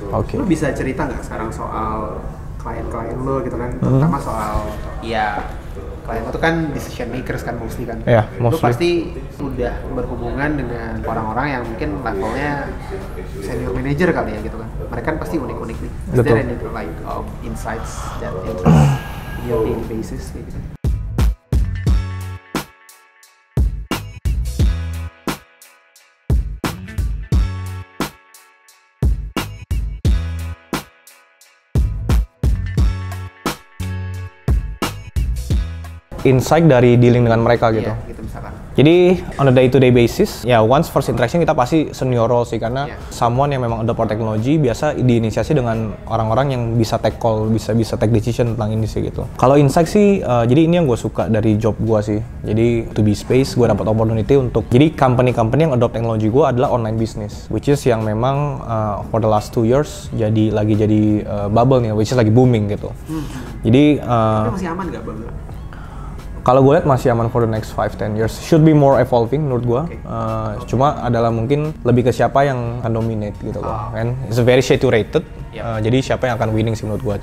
Oke. Lu bisa cerita nggak sekarang soal klien-klien lo gitu kan, terutama soal ya klien itu kan decision makers kan mostly kan. Yeah, Lu mostly. pasti udah berhubungan dengan orang-orang yang mungkin levelnya senior manager kali ya gitu kan. Mereka kan pasti unik-unik nih. Is Betul. there any like insights that interest in your daily basis kayak gitu? Insight dari dealing dengan mereka gitu. Iya, gitu misalkan. Jadi on a day-to-day basis, ya once first interaction kita pasti senior role sih karena Yeah. someone yang memang adopt our technology biasa diinisiasi dengan orang-orang yang bisa take call, bisa take decision tentang ini sih gitu. Kalau insight sih, jadi ini yang gue suka dari job gue sih. Jadi to be space, gue dapat opportunity untuk jadi company-company yang adopt teknologi gue adalah online business, which is yang memang for the last 2 years lagi jadi bubble nih, which is lagi booming gitu. Jadi Tapi masih aman nggak bang? kalau gue lihat masih aman for the next 5-10 years. Should be more evolving menurut gue. Cuma adalah mungkin lebih ke siapa yang akan dominate gitu loh. Kan it's a very saturated. Jadi siapa yang akan winning sih menurut gue.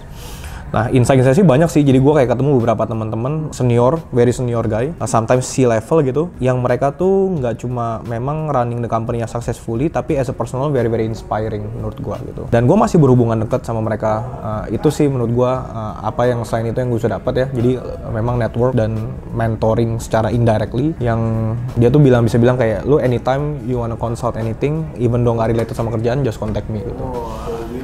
Nah, insight saya sih banyak sih. Jadi gue kayak ketemu beberapa teman-teman senior, very senior guy, sometimes C-level gitu, yang mereka tuh nggak cuma memang running the company-nya successfully, tapi as a personal very inspiring menurut gue gitu. Dan gue masih berhubungan dekat sama mereka. Itu sih menurut gue apa yang selain itu yang gue bisa dapat ya. Jadi memang network dan mentoring secara indirectly yang dia tuh bisa bilang kayak lu anytime you wanna consult anything, even though nggak related sama kerjaan, just contact me gitu.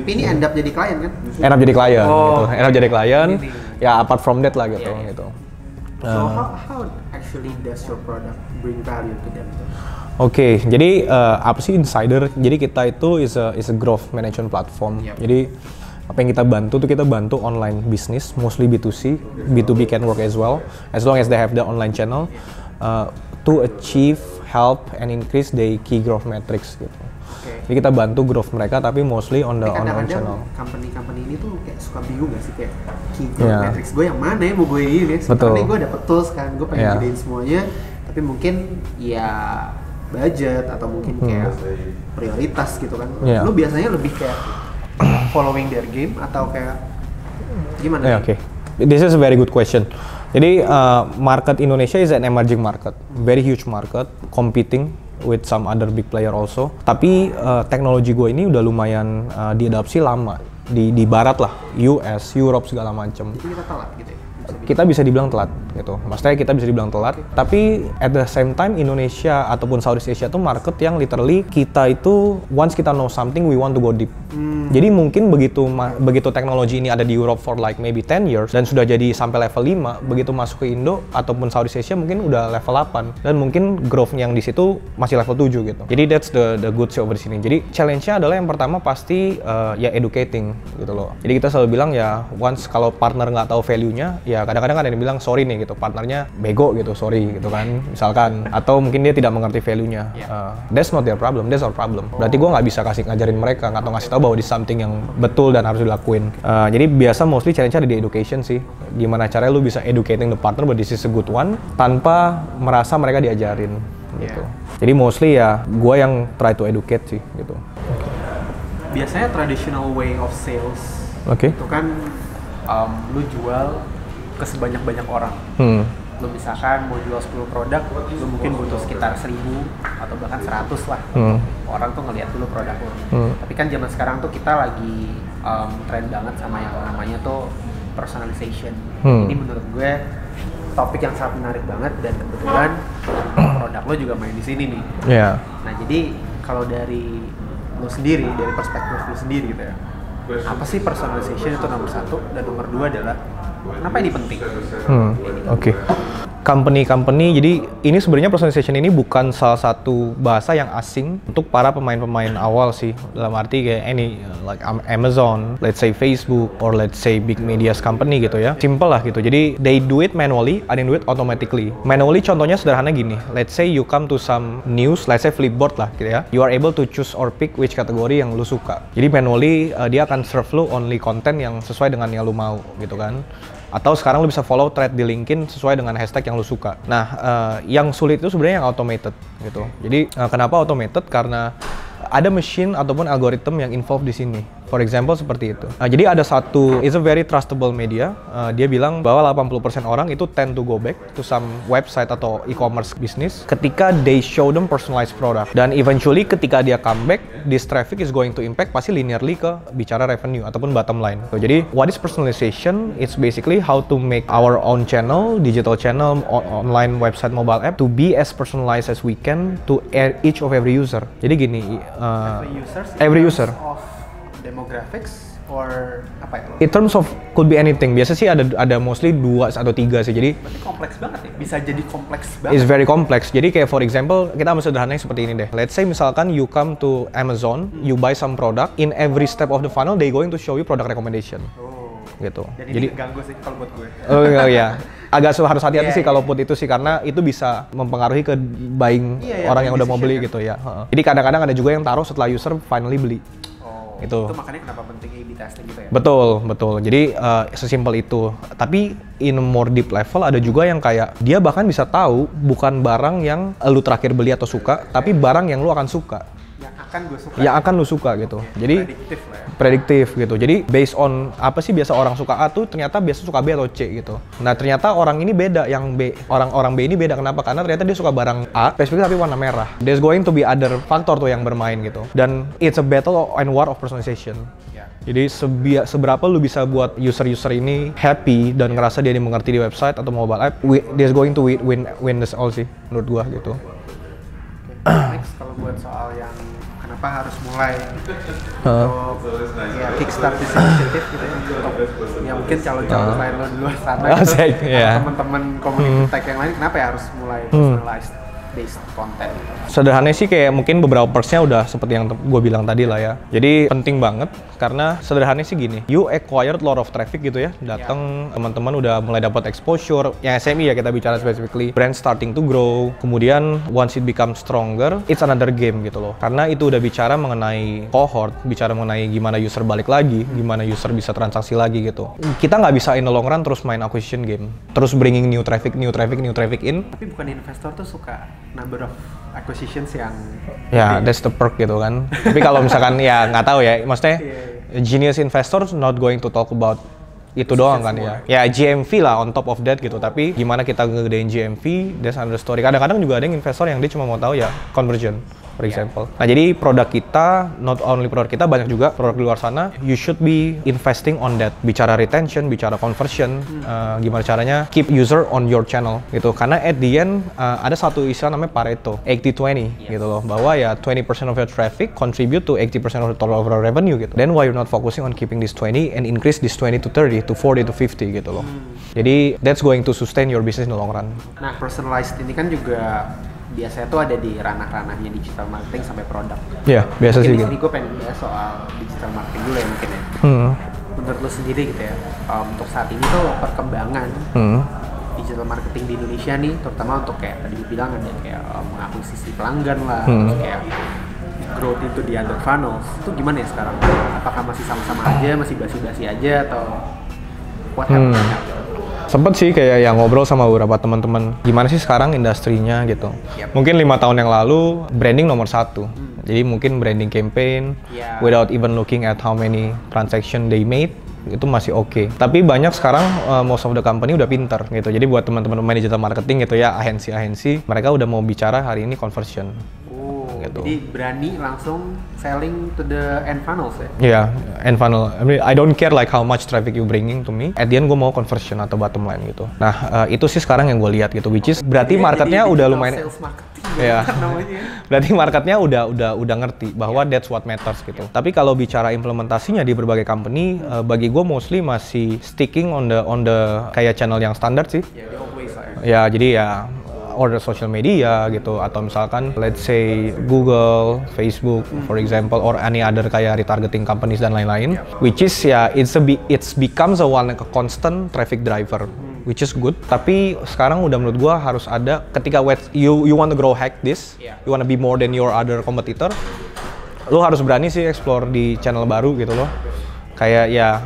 Tapi ini end up jadi klien kan? End up jadi klien gitu. End up jadi klien. Ini. Ya apart from that lah gitu gitu. So how actually does your product bring value to them? Oke, jadi apa sih Insider? Jadi kita itu is a growth management platform. Yep. Jadi apa yang kita bantu tuh kita bantu online business, mostly B2C, B2B can work as well, as long as they have the online channel to achieve, help and increase their key growth metrics gitu. Jadi kita bantu growth mereka tapi mostly on the online channel. Company ini tuh kayak suka bingung gak sih kayak key growth Yeah. metrics gue yang mana ya mau gue ini sebenarnya gue dapet tools kan gue pengen Yeah. gedein semuanya tapi mungkin ya budget atau mungkin kayak prioritas gitu kan. Yeah. Lu biasanya lebih kayak following their game atau kayak gimana? Yeah, okay. This is a very good question. Jadi market Indonesia is an emerging market, very huge market, competing with some other big player also. Tapi teknologi gue ini udah lumayan diadopsi lama di barat lah, US, Europe segala macam. Jadi kita telat gitu ya? Kita bisa dibilang telat gitu. Maksudnya kita bisa dibilang telat, tapi at the same time Indonesia ataupun Southeast Asia itu market yang literally kita itu once kita know something we want to go deep. Jadi mungkin begitu teknologi ini ada di Europe for like maybe 10 years dan sudah jadi sampai level 5, begitu masuk ke Indo ataupun Southeast Asia mungkin udah level 8 dan mungkin growth yang di situ masih level 7 gitu. Jadi that's the good sih over di sini. Jadi challenge-nya adalah yang pertama pasti ya educating gitu loh. Jadi kita selalu bilang ya once kalau partner nggak tahu value-nya ya kadang-kadang ada yang bilang sorry nih gitu, partnernya bego gitu, sorry gitu kan misalkan, atau mungkin dia tidak mengerti value-nya. That's not their problem, that's our problem. Berarti gue nggak bisa ngajarin mereka atau ngasih tahu bahwa this something yang betul dan harus dilakuin. Jadi biasa mostly challenge-nya ada di education sih, gimana caranya lu bisa educating the partner but this is a good one tanpa merasa mereka diajarin gitu. Jadi mostly ya gue yang try to educate sih gitu. Biasanya traditional way of sales itu kan lu jual ke sebanyak-banyak orang. Lu misalkan mau jual 10 produk, lu mungkin butuh sekitar 1000 atau bahkan 100 lah. Orang tuh ngelihat dulu produk lu. Tapi kan zaman sekarang tuh kita lagi trend banget sama yang namanya tuh personalization. Ini menurut gue topik yang sangat menarik banget dan kebetulan produk lo juga main di sini nih. Nah jadi kalau dari lo sendiri, dari perspektif lo sendiri gitu ya, apa sih personalization itu nomor 1 dan nomor 2 adalah kenapa ini penting? Oke. Company, jadi ini sebenarnya personalization ini bukan salah satu bahasa yang asing untuk para pemain-pemain awal sih. Dalam arti kayak like Amazon, let's say Facebook, or let's say big media company gitu ya. Simple lah gitu. Jadi they do it manually, ada yang do it automatically. Manually contohnya sederhana gini. Let's say you come to some news, let's say Flipboard lah gitu ya. You are able to choose or pick which kategori yang lu suka. Jadi manually dia akan serve lu only content yang sesuai dengan yang lu mau gitu kan. Atau sekarang lu bisa follow thread di LinkedIn sesuai dengan hashtag yang lu suka. Nah, yang sulit itu sebenarnya yang automated gitu. Jadi kenapa automated? Karena ada mesin ataupun algoritma yang involved di sini. For example seperti itu. Jadi ada satu, it's a very trustable media. Dia bilang bahwa 80% orang itu tend to go back to some website atau e-commerce business ketika they show them personalized product. Dan eventually ketika dia come back, this traffic is going to impact pasti linearly ke bicara revenue ataupun bottom line. So, jadi what is personalization? It's basically how to make our own channel, digital channel, online website, mobile app to be as personalized as we can to each of every user. Jadi gini, every user. Demographics or apa ya? In terms of could be anything. Biasa sih ada mostly 2 atau 3 sih. Jadi berarti kompleks banget ya. Bisa jadi kompleks banget. It's very complex. Jadi kayak for example, kita ambil sederhananya seperti ini deh. Let's say misalkan you come to Amazon, you buy some product, in every step of the funnel they going to show you product recommendation. Gitu. Jadi ganggu sih kalau buat gue. Oh iya. Agak harus hati-hati sih kalau put itu sih karena itu bisa mempengaruhi ke buying orang yang udah mau beli gitu ya. Jadi kadang-kadang ada juga yang taruh setelah user finally beli. Itu makanya kenapa penting A/B testing gitu ya? Betul. Jadi sesimpel itu. Tapi in more deep level ada juga yang kayak dia bahkan bisa tahu bukan barang yang lu terakhir beli atau suka, tapi barang yang lu akan suka. Yang akan lu suka gitu. Jadi prediktif gitu. Jadi based on apa sih biasa orang suka A tuh ternyata biasa suka B atau C gitu. Nah ternyata orang ini beda, yang B, orang B ini beda. Kenapa? Karena ternyata dia suka barang A spesifik tapi warna merah. There's going to be other faktor tuh yang bermain gitu. Dan it's a battle and war of personalization. Jadi seberapa lu bisa buat user-user ini happy dan ngerasa dia dimengerti di website atau mobile app, there's going to win this all sih menurut gua gitu. Next kalau buat soal yang kenapa harus mulai untuk ya kickstart this initiative gitu ya mungkin calon-calon lain lo di luar sana gitu, teman-teman community tech yang lain kenapa ya harus mulai personalized based content gitu. Sederhananya sih kayak mungkin beberapa perksnya udah seperti yang gue bilang tadi lah ya. Jadi penting banget karena sederhananya sih gini, you acquired lot of traffic gitu ya, datang teman-teman udah mulai dapat exposure, yang SME ya kita bicara specifically, brand starting to grow, kemudian once it becomes stronger, it's another game gitu loh. Karena itu udah bicara mengenai cohort, bicara mengenai gimana user balik lagi, gimana user bisa transaksi lagi gitu. Kita nggak bisa in the long run terus main acquisition game, terus bringing new traffic in. Tapi bukan investor tuh suka number of acquisitions yang that's the perk gitu kan. Tapi kalau misalkan ya nggak tahu ya, maksudnya genius investors not going to talk about itu doang kan ya GMV lah on top of that gitu. Tapi gimana kita ngegedein GMV, that's another story. Kadang-kadang juga ada yang investor yang dia cuma mau tahu ya conversion for example. Nah jadi produk kita, not only produk kita, banyak juga produk di luar sana, you should be investing on that. Bicara retention, bicara conversion, gimana caranya keep user on your channel gitu. Karena at the end ada satu istilah namanya Pareto 80-20 gitu loh, bahwa ya 20% of your traffic contribute to 80% of the total overall revenue gitu. Then why you're not focusing on keeping this 20 and increase this 20 to 30 to 40 to 50 gitu loh. Jadi that's going to sustain your business in the long run. Nah personalized ini kan juga biasanya tuh ada di ranah-ranahnya digital marketing sampai produk. Iya, biasa sih gitu. Ini gue pengen bahas soal digital marketing dulu ya mungkin ya. Menurut lo sendiri gitu ya, untuk saat ini tuh perkembangan digital marketing di Indonesia nih, terutama untuk kayak tadi gue bilang ada kayak mengakuisisi pelanggan lah, terus kayak growth itu di under funnels, itu gimana ya sekarang? Apakah masih sama-sama aja, masih basi-basi aja atau what happened? Sempet sih kayak yang ngobrol sama beberapa teman-teman gimana sih sekarang industrinya gitu. Mungkin 5 tahun yang lalu branding nomor 1. Jadi mungkin branding campaign without even looking at how many transaction they made itu masih oke. Tapi banyak sekarang most of the company udah pinter gitu. Jadi buat teman-teman digital marketing gitu ya, agensi-agensi, mereka udah mau bicara hari ini conversion. Gitu. Jadi berani langsung selling to the end funnels ya? Yeah, end funnel. I mean, I don't care like how much traffic you bringing to me. At the end gue mau conversion atau bottom line gitu. Nah itu sih sekarang yang gue lihat gitu. Which is berarti marketnya udah lumayan. Sales marketing. Ya. Berarti marketnya udah ngerti bahwa that's what matters gitu. Tapi kalau bicara implementasinya di berbagai company, bagi gue mostly masih sticking on the kayak channel yang standar sih. Ya jadi ya order social media gitu, atau misalkan let's say Google, Facebook for example, or any other kayak retargeting companies dan lain-lain, which is ya it's becomes a constant traffic driver, which is good. Tapi sekarang udah menurut gua harus ada ketika you want to grow hack this, you want to be more than your other competitor, lu harus berani sih explore di channel baru gitu loh. Kayak ya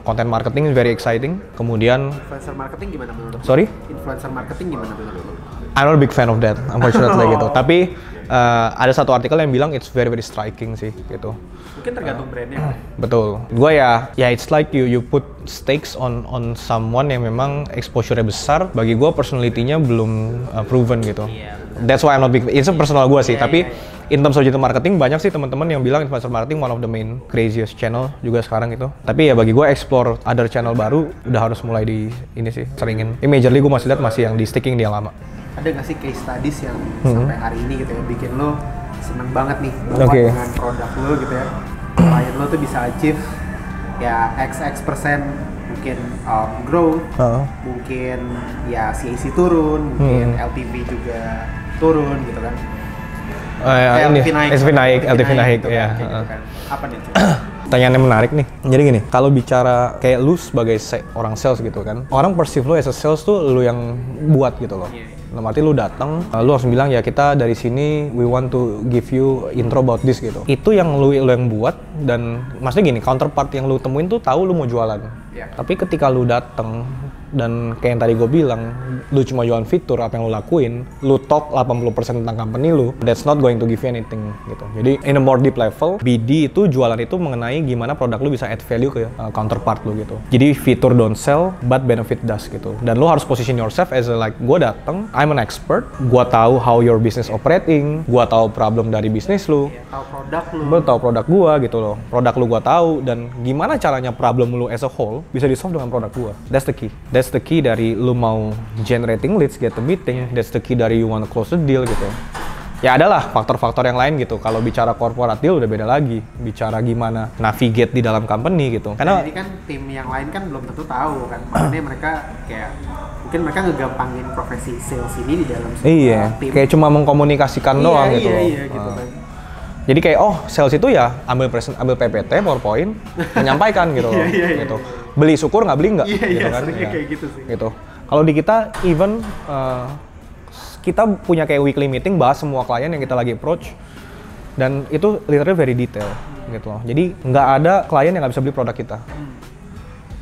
content marketing is very exciting. Kemudian influencer marketing gimana menurut lu? Sorry? Influencer marketing gimana menurut lu? I'm not a big fan of that, unfortunately gitu. Tapi Ada satu artikel yang bilang it's very striking sih gitu. Mungkin tergantung brandnya. Betul. Gue ya it's like you put stakes on someone yang memang exposure-nya besar. Bagi gue personality-nya belum proven gitu. That's why I'm not big. Itu personal gue sih. Tapi in terms of digital marketing banyak sih teman-teman yang bilang influencer marketing one of the main craziest channel juga sekarang itu. Tapi ya bagi gue explore other channel baru udah harus mulai di ini sih seringin. Majorly gue masih lihat masih yang di sticking dia lama. Ada nggak sih case studies yang sampai hari ini gitu ya bikin lo seneng banget nih bahwa dengan produk lo gitu ya klien lo tuh bisa achieve ya XX% mungkin growth, mungkin ya CAC turun, mungkin LTV juga turun gitu kan. LTV naik, gitu ya. Kan, gitu kan. Apa nih? Pertanyaannya menarik nih. Jadi gini, kalau bicara kayak lu sebagai orang sales gitu kan, orang perceive lu as a sales tuh lu yang buat gitu loh. Dalam arti lu datang, lu harus bilang ya kita dari sini we want to give you intro about this gitu. Itu yang lu yang buat dan maksudnya gini, counterpart yang lu temuin tuh tahu lu mau jualan. Tapi ketika lu datang dan kayak yang tadi gue bilang, lu cuma jualan fitur apa yang lu lakuin, lu talk 80% tentang company lu, that's not going to give you anything gitu. Jadi in a more deep level, BD itu jualan itu mengenai gimana produk lu bisa add value ke counterpart lu gitu. Jadi fitur don't sell, but benefit does gitu. Dan lu harus position yourself as a like, gue datang, I'm an expert, gue tahu how your business operating, gue tahu problem dari bisnis lu, tahu produk lu, gue tahu produk gue gitu loh. Produk lu gue tahu dan gimana caranya problem lu as a whole bisa di solve dengan produk gue. That's the key. That's the key dari lu mau generating leads, get the meeting. That's the key dari you want to close the deal gitu. Ya adalah faktor-faktor yang lain gitu. Kalau bicara corporate deal udah beda lagi. Bicara gimana navigate di dalam company gitu. Karena jadi kan tim yang lain kan belum tentu tahu kan. Makanya mereka kayak mungkin mereka ngegampangin profesi sales ini di dalam sebuah tim. Kayak cuma mengkomunikasikan doang gitu loh. Iya gitu kan. Jadi kayak sales itu ya ambil PPT, PowerPoint, menyampaikan gitu loh. Gitu. Beli syukur nggak beli nggak gitu kan. Kayak gitu sih. Gitu. Kalau di kita even kita punya kayak weekly meeting bahas semua klien yang kita lagi approach dan itu literally very detail gitu loh. Jadi nggak ada klien yang nggak bisa beli produk kita.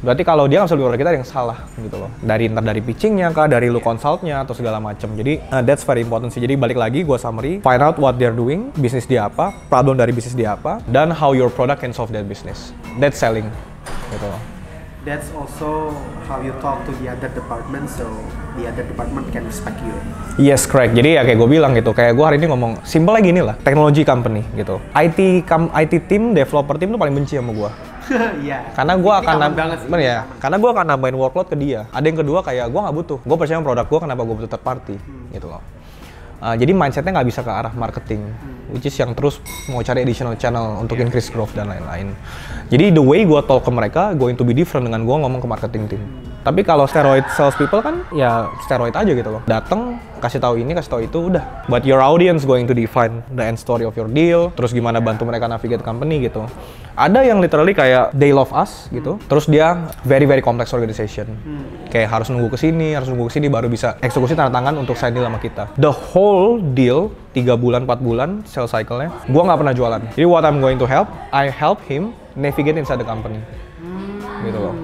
Berarti kalau dia nggak bisa beli produk kita ada yang salah gitu loh. Dari pitchingnya kah, dari lu consultnya atau segala macam. Jadi that's very important sih. Jadi balik lagi gue summary, find out what they're doing, bisnis dia apa, problem dari bisnis dia apa, dan how your product can solve that business. That's selling gitu loh. That's also how you talk to the other department, so the other department can respect you. Yes, correct. Jadi ya kayak gue bilang gitu, kayak gue hari ini ngomong, simple lagi gini lah, technology company gitu. IT team, developer team tuh paling benci sama gue. Iya. Karena gue karena gue akan nambahin workload ke dia. Ada yang kedua kayak gue nggak butuh. Gue percaya sama produk gue, kenapa gue butuh third party gitu loh. Jadi mindsetnya nggak bisa ke arah marketing, which is yang terus mau cari additional channel untuk increase growth dan lain-lain. Jadi the way gue talk ke mereka going to be different dengan gue ngomong ke marketing team. Tapi kalau steroid sales people kan ya steroid aja gitu loh. Datang kasih tahu ini, kasih tahu itu, udah. But your audience going to define the end story of your deal. Terus gimana bantu mereka navigate company gitu. Ada yang literally kayak they love us gitu. Terus dia very complex organization. Kayak harus nunggu kesini baru bisa eksekusi tanda tangan untuk sign deal sama kita. The whole deal 3 bulan, 4 bulan sales cycle-nya, gua nggak pernah jualan. Jadi what I'm going to help, I help him navigate inside the company. Gitu loh.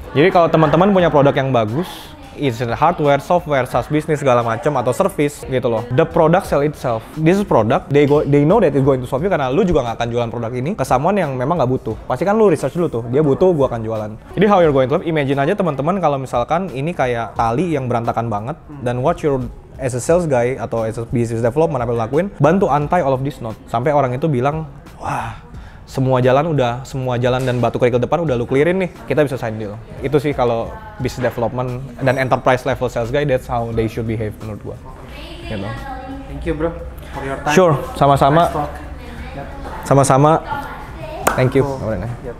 Jadi kalau teman-teman punya produk yang bagus, it's hardware, software, SaaS business segala macam atau service gitu loh. The product sell itself. This is product, they know that it's going to solve you karena lu juga nggak akan jualan produk ini ke someone yang memang nggak butuh. Pasti kan lu research dulu tuh, dia butuh, gua akan jualan. Jadi how you're going to live, imagine aja teman-teman kalau misalkan ini kayak tali yang berantakan banget dan what your as a sales guy atau as a business development apa yang lakuin, bantu untie all of this knot sampai orang itu bilang, wah, semua jalan dan batu kerikil depan udah lu clearin nih, kita bisa sign deal. Itu sih kalau business development dan enterprise level sales guy, that's how they should behave menurut gua. Gitu. Thank you bro for your time. Sure, sama-sama. Nice talk. Sama-sama. Thank you. Yep.